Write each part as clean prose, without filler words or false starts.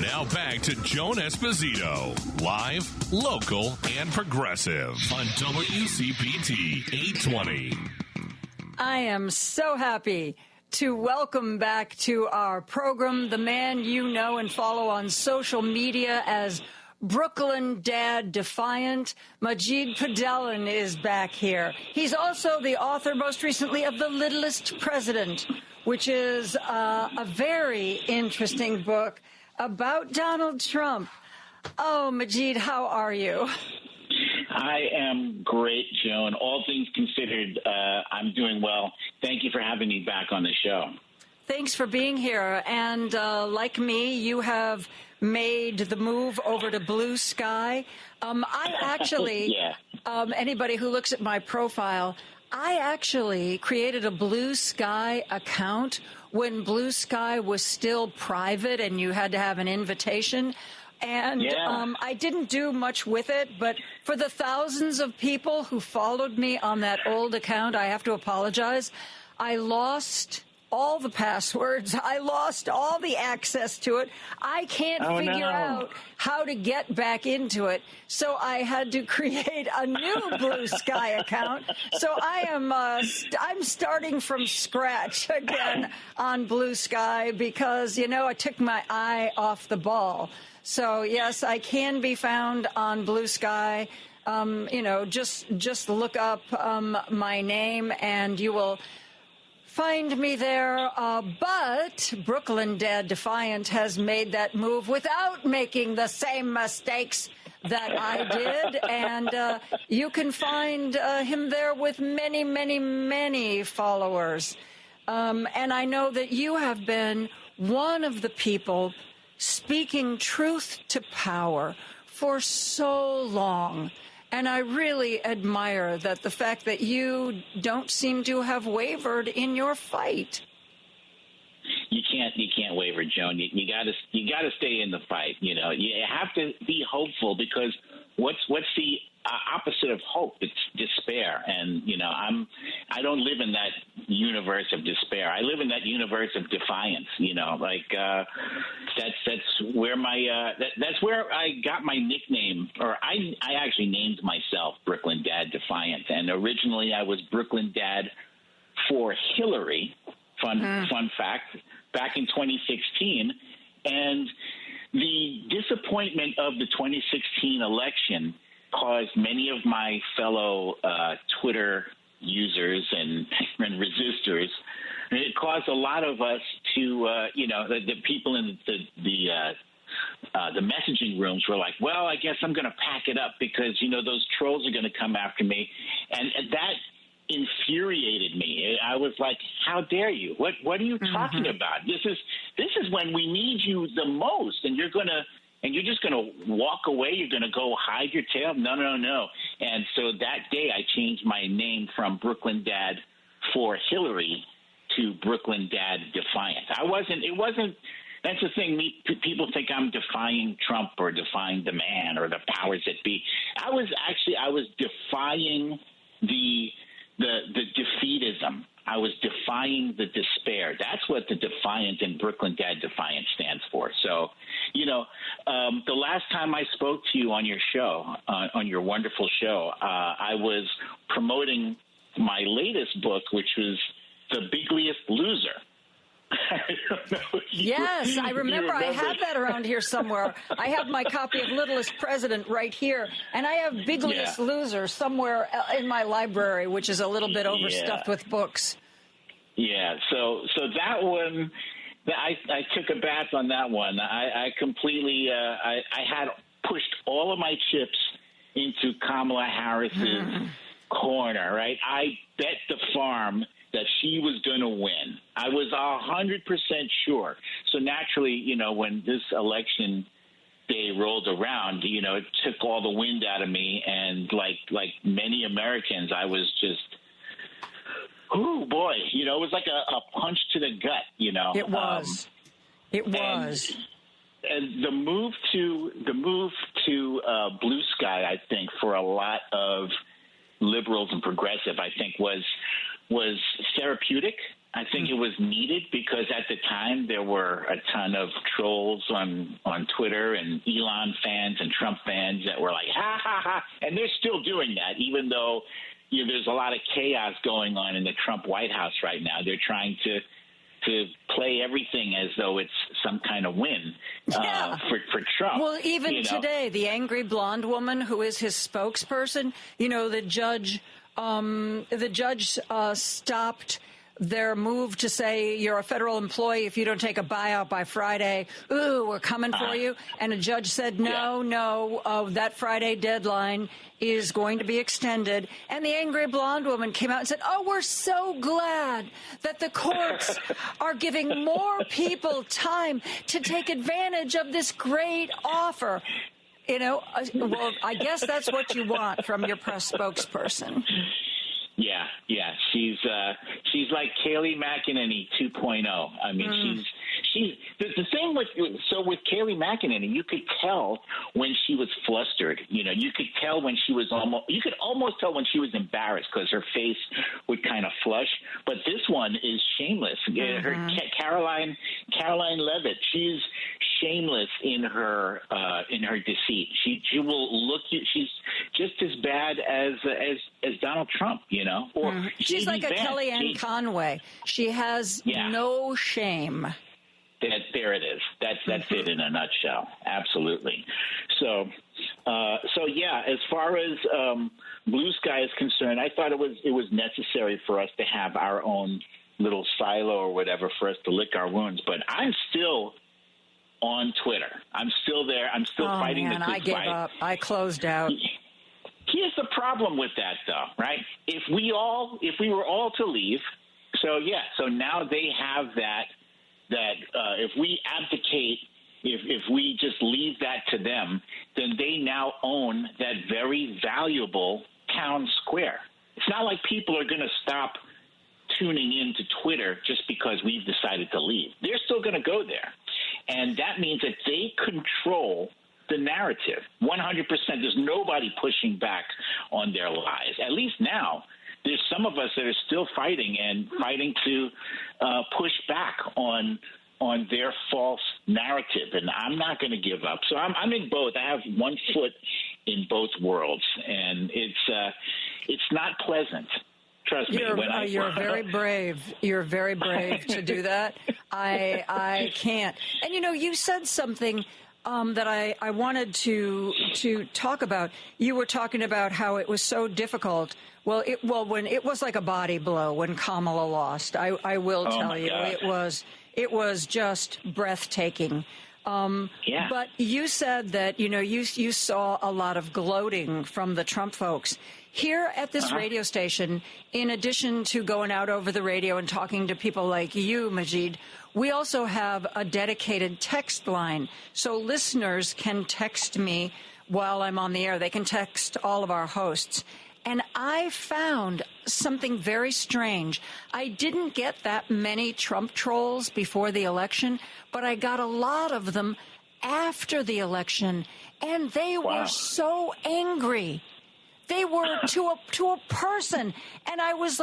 Now back to Joan Esposito, live, local, and progressive on WCPT 820. I am so happy to welcome back to our program the man you know and follow on social media as Brooklyn Dad Defiant. Majid Padelin is back here. He's also the author, most recently, of The Littlest President, which is a very interesting book about Donald Trump. Oh, Majid, how are you? I am great, Joan. All things considered, I'm doing well. Thank you for having me back on the show. Thanks for being here. And like me, you have made the move over to Blue Sky. I actually, anybody who looks at my profile, I actually created a Blue Sky account when Blue Sky was still private and you had to have an invitation. And I didn't do much with it, but for the thousands of people who followed me on that old account, I have to apologize. I lost all the passwords. I lost all the access to it. I can't figure out how to get back into it. So I had to create a new Blue Sky account. So I'm starting from scratch again on Blue Sky because, I took my eye off the ball. So, yes, I can be found on Blue Sky. Just look up my name and you will find me there. But Brooklyn Dad Defiant has made that move without making the same mistakes that I did. And you can find him there with many, many, many followers. And I know that you have been one of the people speaking truth to power for so long. And I really admire that the fact that you don't seem to have wavered in your fight. You can't waver, Joan. You gotta stay in the fight. You have to be hopeful because what's the opposite of hope? It's despair. And I don't live in that universe of despair. I live in that universe of defiance. That's where that's where I got my nickname, or I actually named myself Brooklyn Dad Defiant. And originally I was Brooklyn Dad for Hillary. Fun fact, back in 2016. And the disappointment of the 2016 election caused many of my fellow Twitter users and resistors. It caused a lot of us to, the people in the messaging rooms were like, well, I guess I'm going to pack it up because, those trolls are going to come after me. And that infuriated me. I was like, how dare you? What are you talking about? This is when we need you the most, and you're just going to walk away. You're going to go hide your tail. No. And so that day I changed my name from Brooklyn Dad for Hillary to Brooklyn Dad Defiant. It wasn't, that's the thing. People think I'm defying Trump or defying the man or the powers that be. I was defying the defeatism. I was defying the despair. That's what the Defiant and Brooklyn Dad Defiant stands for. So, the last time I spoke to you on your show, on your wonderful show, I was promoting my latest book, which was The Bigliest Loser. Yes, I remember. I have that around here somewhere. I have my copy of Littlest President right here, and I have Bigliest Loser somewhere in my library, which is a little bit overstuffed with books. Yeah, so that one, I took a bath on that one. I completely, I had pushed all of my chips into Kamala Harris's corner, right? I bet the farm that she was going to win. I was 100% sure. So naturally, when this election day rolled around, it took all the wind out of me. And like many Americans, I was just, oh boy, it was like a punch to the gut, It was. It was. And the move to Blue Sky, I think, for a lot of liberals and progressive, I think was therapeutic. I think it was needed because at the time there were a ton of trolls on Twitter and Elon fans and Trump fans that were like, ha, ha, ha. And they're still doing that, even though there's a lot of chaos going on in the Trump White House right now. They're trying to play everything as though it's some kind of win for Trump. Well, even today, the angry blonde woman who is his spokesperson, the judge stopped their move to say you're a federal employee if you don't take a buyout by Friday. Ooh, we're coming for you. And a judge said, no, that Friday deadline is going to be extended. And the angry blonde woman came out and said, oh, we're so glad that the courts are giving more people time to take advantage of this great offer. Well, I guess that's what you want from your press spokesperson. Yeah. She's like Kayleigh McEnany 2.0. I mean, she's the thing with Kayleigh McEnany, you could tell when she was flustered. You could tell when she was you could almost tell when she was embarrassed because her face would kind of flush. But this one is shameless. Her Caroline Leavitt, she's shameless in her deceit. She will look. She's just as bad as Donald Trump. Or she's like a Kellyanne Conway. She has no shame. There it is. That's it in a nutshell. Absolutely. So yeah. As far as Blue Sky is concerned, I thought it was necessary for us to have our own little silo or whatever for us to lick our wounds. But I'm still on Twitter. I'm still there. I'm still fighting the good fight. I gave up. I closed out. Here's the problem with that, though, right? If we were all to leave, so now they have that if we abdicate, if we just leave that to them, then they now own that very valuable town square. It's not like people are going to stop tuning into Twitter just because we've decided to leave. They're still going to go there. And that means that they control the narrative 100%. There's nobody pushing back on their lies. At least now, there's some of us that are still fighting to push back on their false narrative, and I'm not going to give up. So I'm in both. I have one foot in both worlds, and it's not pleasant. Trust me. You're very brave. You're very brave to do that. I can't. And you said something that I wanted to talk about. You were talking about how it was so difficult. When it was like a body blow when Kamala lost. I will tell you, it was just breathtaking. But you said that you saw a lot of gloating from the Trump folks. Here at this radio station, in addition to going out over the radio and talking to people like you, Majid, we also have a dedicated text line. So listeners can text me while I'm on the air. They can text all of our hosts. And I found something very strange. I didn't get that many Trump trolls before the election, but I got a lot of them after the election. And they were so angry. They were to a person. And I was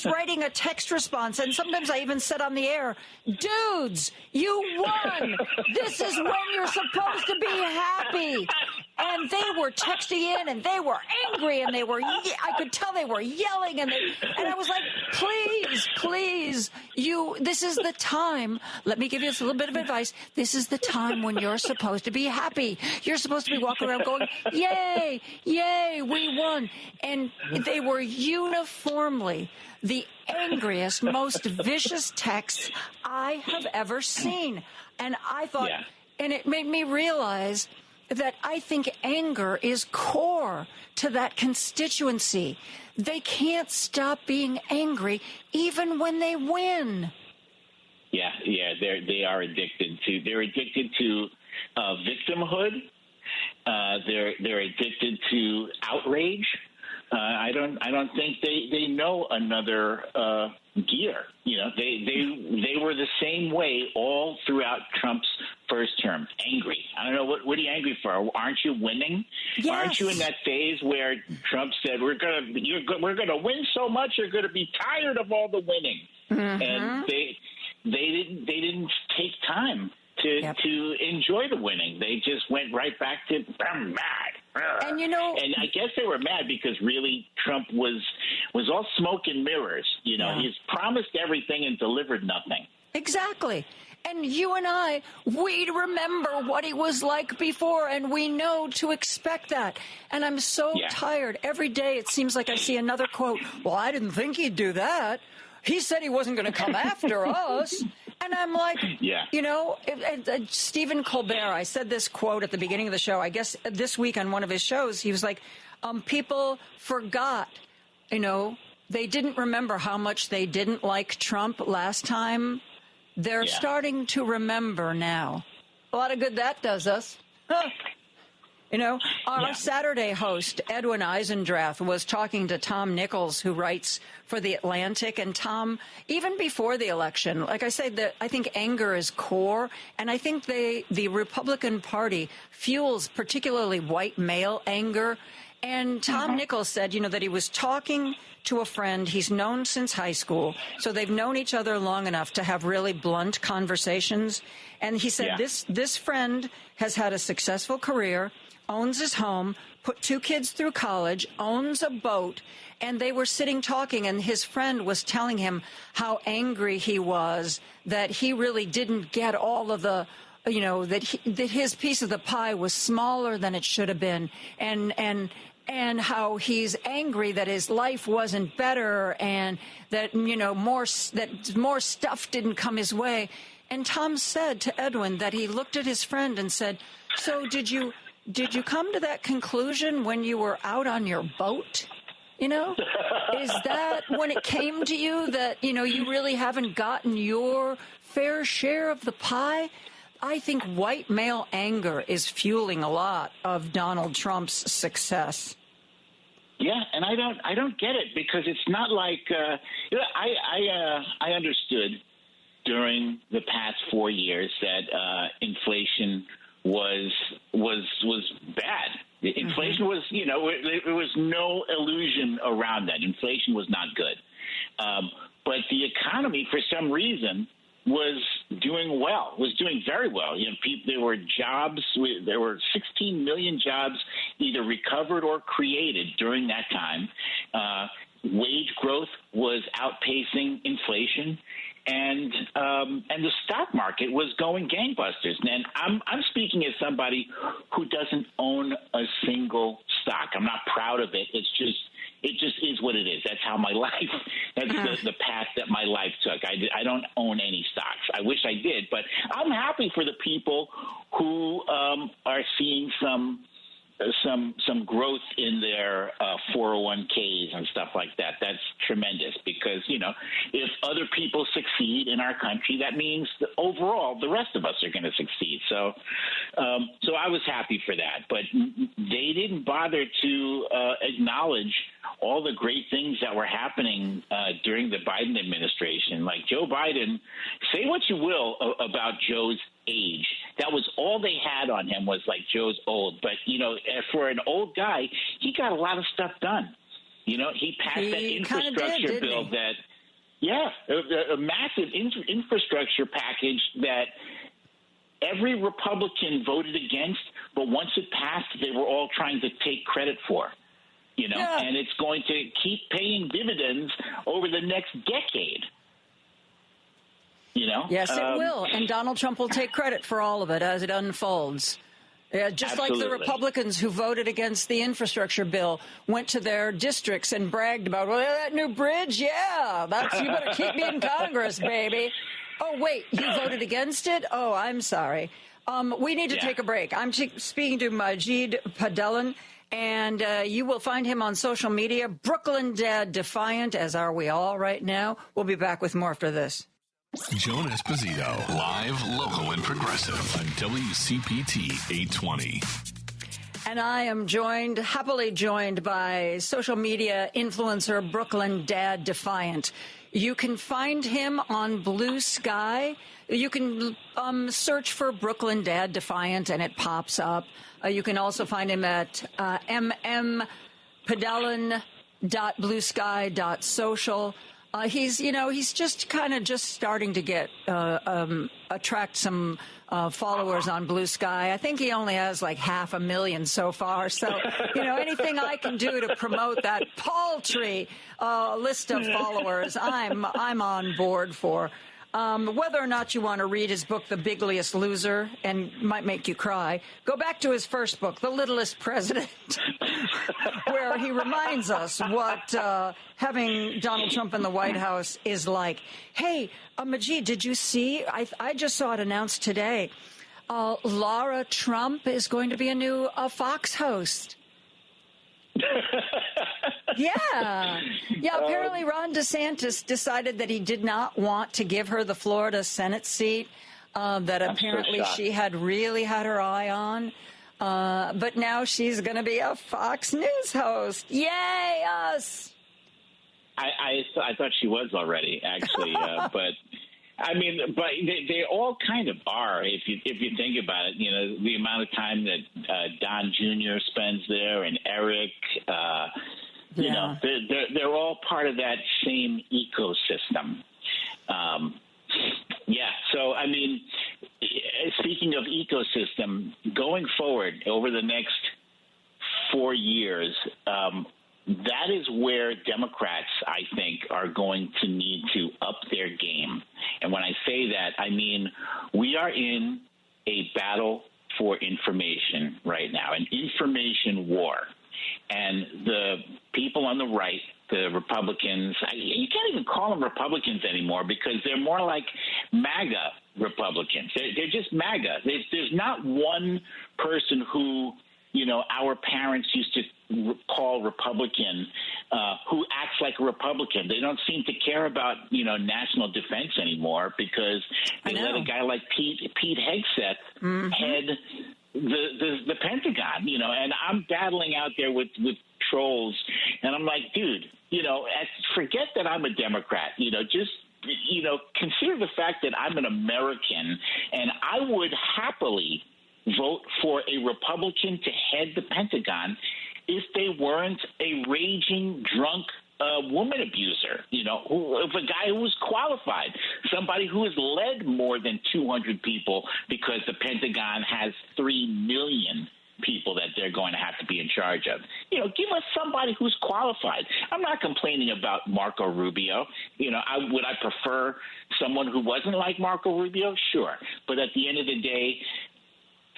writing a text response. And sometimes I even said on the air, dudes, you won. This is when you're supposed to be happy. And they were texting in and they were angry and I could tell they were yelling and I was like, please, this is the time. Let me give you a little bit of advice. This is the time when you're supposed to be happy. You're supposed to be walking around going, yay, we won. And they were uniformly the angriest, most vicious texts I have ever seen. And I thought, and it made me realize that I think anger is core to that constituency. They can't stop being angry even when they win. Yeah, they are addicted to. They're addicted to victimhood. They're addicted to outrage. I don't think they know another gear. They were the same way all throughout Trump's first term. Angry. I don't don't know, what are you angry for? Aren't you winning? Yes. Aren't you in that phase where Trump said, we're gonna win so much, you're going to be tired of all the winning? Mm-hmm. And they didn't take time to enjoy the winning. They just went right back to, I'm mad. And and I guess they were mad because really Trump was all smoke and mirrors. He's promised everything and delivered nothing. Exactly. And you and I, we remember what he was like before, and we know to expect that. And I'm so tired. Every day it seems like I see another quote. Well, I didn't think he'd do that. He said he wasn't going to come after us. And I'm like, Stephen Colbert, I said this quote at the beginning of the show, I guess this week on one of his shows, he was like, people forgot, they didn't remember how much they didn't like Trump last time. They're starting to remember now. A lot of good that does us. Our Saturday host, Edwin Eisendrath, was talking to Tom Nichols, who writes for The Atlantic. And Tom, even before the election, like I said, I think anger is core. And I think the Republican Party fuels particularly white male anger. And Tom Nichols said, that he was talking to a friend he's known since high school. So they've known each other long enough to have really blunt conversations. And he said this friend has had a successful career, owns his home, put 2 kids through college, owns a boat, and they were sitting talking, and his friend was telling him how angry he was that he really didn't get all of the, that his piece of the pie was smaller than it should have been, and how he's angry that his life wasn't better, and that more stuff didn't come his way. And Tom said to Edwin that he looked at his friend and said, "So did you come to that conclusion when you were out on your boat? Is that when it came to you that, you really haven't gotten your fair share of the pie?" I think white male anger is fueling a lot of Donald Trump's success. Yeah, and I don't get it, because it's not like I understood during the past 4 years that inflation was bad. Inflation was, there was no illusion around that. Inflation was not good. But the economy, for some reason, was doing very well. There were jobs. There were 16 million jobs either recovered or created during that time. Wage growth was outpacing inflation. And the stock market was going gangbusters. And I'm speaking as somebody who doesn't own a single stock. I'm not proud of it. It just is what it is. That's how my life. That's the path that my life took. I don't own any stocks. I wish I did, but I'm happy for the people who are seeing some growth in their 401ks and stuff like that. That's tremendous, because if other people succeed in our country, that means that overall the rest of us are going to succeed. So I was happy for that, but they didn't bother to acknowledge all the great things that were happening during the Biden administration. Like Joe Biden, say what you will about Joe's age. That was all they had on him, was like, Joe's old. But, for an old guy, he got a lot of stuff done. He passed that infrastructure bill a massive infrastructure package that every Republican voted against, but once it passed, they were all trying to take credit for. And it's going to keep paying dividends over the next decade. Yes, it will. And Donald Trump will take credit for all of it as it unfolds. Just Absolutely. like the Republicans who voted against the infrastructure bill went to their districts and bragged about, well, that new bridge, you better keep me in Congress, baby. Oh, wait, you voted against it? Oh, I'm sorry. We need to take a break. I'm speaking to Majid Padelan, and you will find him on social media, Brooklyn Dad Defiant, as are we all right now. We'll be back with more after this. Joan Esposito, live, local, and progressive on WCPT 820. And I am happily joined by social media influencer Brooklyn Dad Defiant. You can find him on Blue Sky. You can search for Brooklyn Dad Defiant, and it pops up. You can also find him at mmpadalin.bluesky.social. He's just kind of starting to get attract some followers on Blue Sky. I think he only has like 500,000 so far. So, anything I can do to promote that paltry list of followers, I'm on board for. Whether or not you want to read his book, The Bigliest Loser, and might make you cry, go back to his first book, The Littlest President, where he reminds us what having Donald Trump in the White House is like. Hey, Majid, did you see? I just saw it announced today. Laura Trump is going to be a new Fox host. Yeah. Apparently Ron DeSantis decided that he did not want to give her the Florida Senate seat that apparently she had really had her eye on. But now she's going to be a Fox News host. Yay, us! I thought she was already, actually, but they all kind of are. If you think about it, the amount of time that Don Jr. spends there, and Eric, they're all part of that same ecosystem. So speaking of ecosystem, going forward over the next 4 years, that is where Democrats, I think, are going to need to up their game. And when I say that, I mean we are in a battle for information right now, an information war. And the people on the right, the Republicans, you can't even call them Republicans anymore because they're more like MAGA Republicans. They're just MAGA. There's not one person who, our parents used to call Republican, who acts like a Republican. They don't seem to care about, national defense anymore because they let a guy like Pete Hegseth head the Pentagon, and I'm battling out there with trolls, and I'm like, dude, forget that I'm a Democrat, just consider the fact that I'm an American, and I would happily vote for a Republican to head the Pentagon if they weren't a raging drunk woman abuser, if a guy who was qualified, somebody who has led more than 200 people because the Pentagon has 3 million people that they're going to have to be in charge of. Give us somebody who's qualified. I'm not complaining about Marco Rubio. Would I prefer someone who wasn't like Marco Rubio? Sure. But at the end of the day,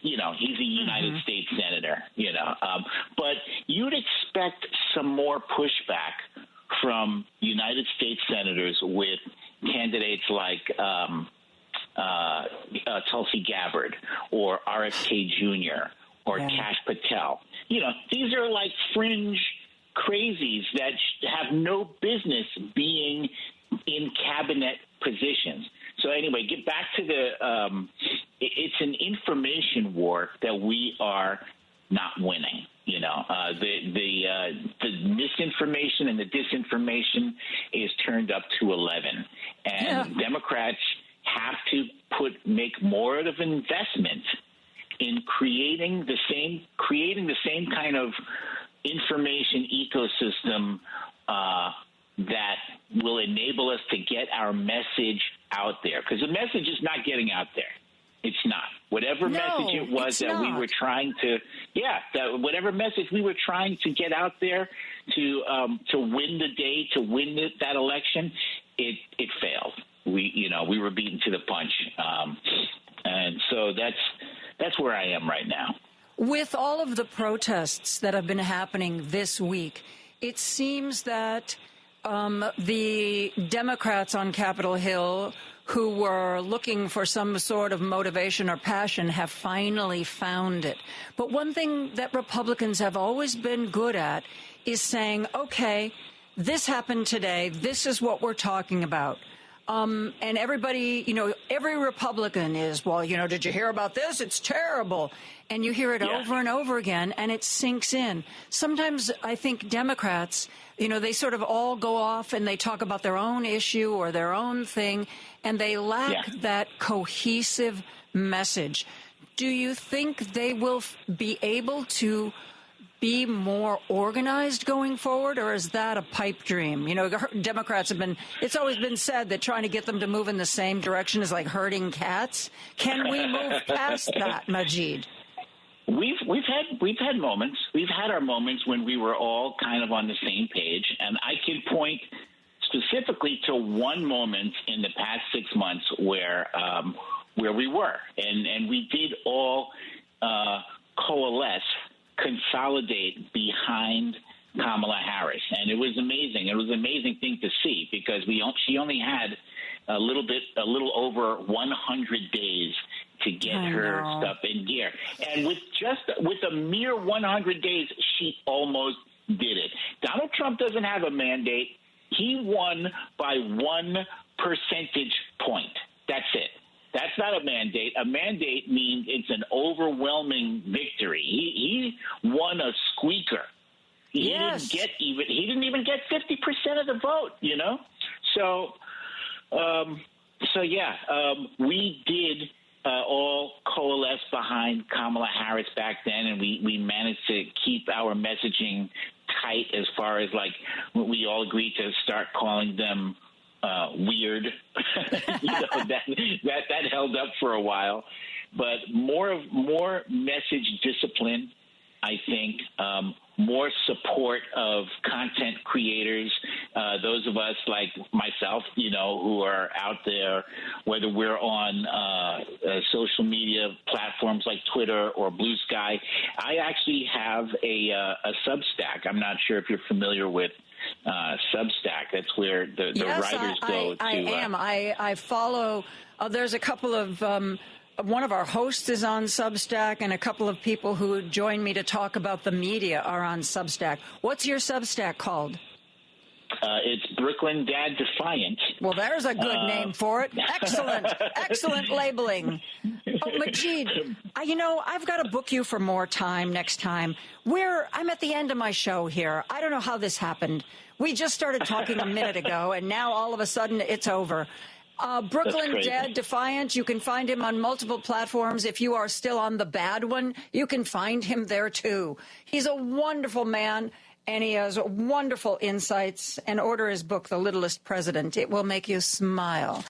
he's a United States senator, but you'd expect some more pushback from United States senators with candidates like Tulsi Gabbard or RFK Jr. or Kash Patel. These are like fringe crazies that have no business being in cabinet positions. So anyway, get back to it's an information war that we are not winning. The misinformation and the disinformation is turned up to 11, and Democrats have to make more of an investment in creating the same kind of information ecosystem that will enable us to get our message out there, because the message is not getting out there. It's not. Whatever message it was that we were trying to, whatever message we were trying to get out there to win the day, to win that election, it failed. We were beaten to the punch, and so that's where I am right now. With all of the protests that have been happening this week, it seems that the Democrats on Capitol Hill who were looking for some sort of motivation or passion have finally found it. But one thing that Republicans have always been good at is saying, okay, this happened today. This is what we're talking about. And everybody, every Republican is, well, did you hear about this? It's terrible. And you hear it over and over again, and it sinks in. Sometimes I think Democrats, they sort of all go off and they talk about their own issue or their own thing, and they lack that cohesive message. Do you think they will be able to be more organized going forward, or is that a pipe dream? Democrats it's always been said that trying to get them to move in the same direction is like herding cats. Can we move past that, Majid? We've had moments. We've had our moments when we were all kind of on the same page, and I can point specifically to one moment in the past 6 months where we were, and we did all coalesce, consolidate behind Kamala Harris, and it was amazing. It was an amazing thing to see because she only had a little over 100 days to get her stuff in gear, and with a mere 100 days, she almost did it. Donald Trump doesn't have a mandate. He won by 1 percentage point. That's it. That's not a mandate. A mandate means it's an overwhelming victory. He won a squeaker. He didn't even get 50% of the vote. We did all coalesce behind Kamala Harris back then, and we managed to keep our messaging tight as far as we all agreed to start calling them weird. That held up for a while, but more message discipline, I think, more support of content creators, those of us like myself, who are out there, whether we're on social media platforms like Twitter or Blue Sky. I actually have a Substack. I'm not sure if you're familiar with Substack. That's where the writers go to. I am. I follow. There's a couple of. One of our hosts is on Substack, and a couple of people who join me to talk about the media are on Substack. What's your Substack called? It's Brooklyn Dad Defiant. Well, there's a good name for it. Excellent. Excellent labeling. Oh, Majid, I've got to book you for more time next time. I'm at the end of my show here. I don't know how this happened. We just started talking a minute ago, and now all of a sudden it's over. Brooklyn Dad Defiant, you can find him on multiple platforms. If you are still on the bad one, you can find him there too. He's a wonderful man, and he has wonderful insights. And order his book, The Littlest President. It will make you smile.